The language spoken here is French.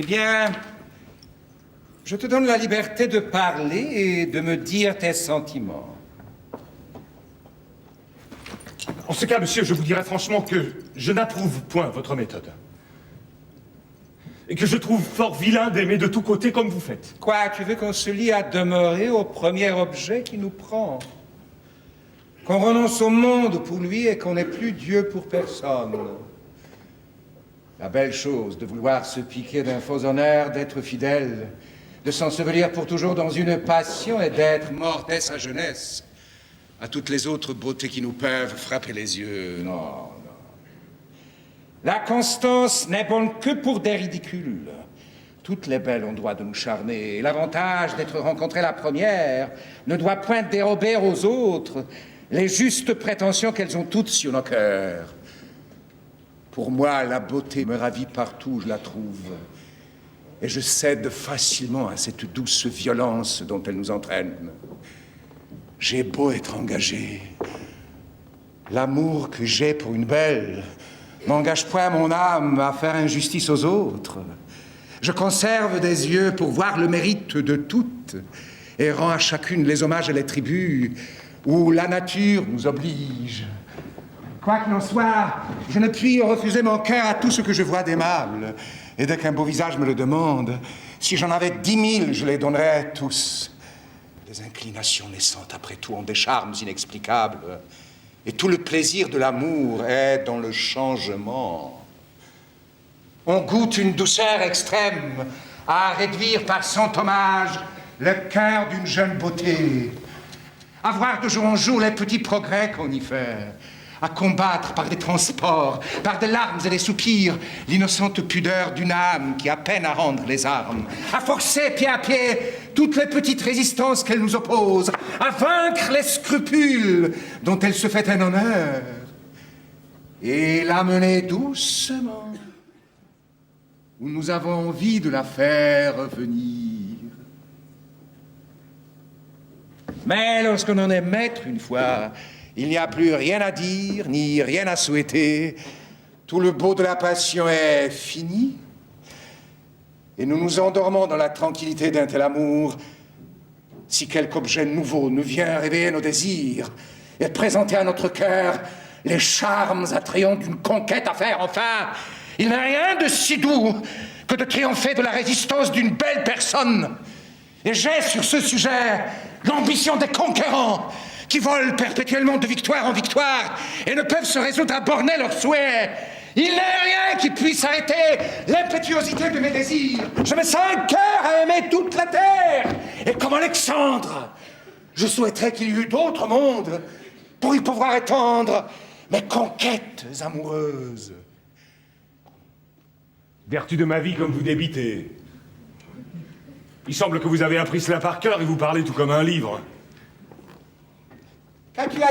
Eh bien, je te donne la liberté de parler et de me dire tes sentiments. En ce cas, monsieur, je vous dirai franchement que je n'approuve point votre méthode. Et que je trouve fort vilain d'aimer de tous côtés comme vous faites. Quoi, tu veux qu'on se lie à demeurer au premier objet qui nous prend? Qu'on renonce au monde pour lui et qu'on n'ait plus Dieu pour personne? La belle chose de vouloir se piquer d'un faux honneur, d'être fidèle, de s'ensevelir pour toujours dans une passion et d'être mort dès sa jeunesse à toutes les autres beautés qui nous peuvent frapper les yeux. Non, non. La constance n'est bonne que pour des ridicules. Toutes les belles ont droit de nous charmer. Et l'avantage d'être rencontrée la première ne doit point dérober aux autres les justes prétentions qu'elles ont toutes sur nos cœurs. Pour moi, la beauté me ravit partout où je la trouve. Et je cède facilement à cette douce violence dont elle nous entraîne. J'ai beau être engagé, l'amour que j'ai pour une belle n'engage point mon âme à faire injustice aux autres. Je conserve des yeux pour voir le mérite de toutes et rends à chacune les hommages et les tributs où la nature nous oblige. Quoi qu'il en soit, je ne puis refuser mon cœur à tout ce que je vois d'aimable. Et dès qu'un beau visage me le demande, si j'en avais 10 000, je les donnerais tous. Les inclinations naissantes, après tout, ont des charmes inexplicables. Et tout le plaisir de l'amour est dans le changement. On goûte une douceur extrême à réduire par son hommage le cœur d'une jeune beauté, à voir de jour en jour les petits progrès qu'on y fait, à combattre par des transports, par des larmes et des soupirs, l'innocente pudeur d'une âme qui a peine à rendre les armes, à forcer pied à pied toutes les petites résistances qu'elle nous oppose, à vaincre les scrupules dont elle se fait un honneur, et l'amener doucement où nous avons envie de la faire revenir. Mais lorsqu'on en est maître une fois, il n'y a plus rien à dire, ni rien à souhaiter. Tout le beau de la passion est fini. Et nous nous endormons dans la tranquillité d'un tel amour. Si quelque objet nouveau nous vient réveiller nos désirs et présenter à notre cœur les charmes attrayants d'une conquête à faire, enfin, il n'a rien de si doux que de triompher de la résistance d'une belle personne. Et j'ai sur ce sujet l'ambition des conquérants qui volent perpétuellement de victoire en victoire et ne peuvent se résoudre à borner leurs souhaits. Il n'est rien qui puisse arrêter l'impétuosité de mes désirs. Je me sens un cœur à aimer toute la terre. Et comme Alexandre, je souhaiterais qu'il y eût d'autres mondes pour y pouvoir étendre mes conquêtes amoureuses. Vertu de ma vie comme vous débitez. Il semble que vous avez appris cela par cœur et vous parlez tout comme un livre. Qu'as-tu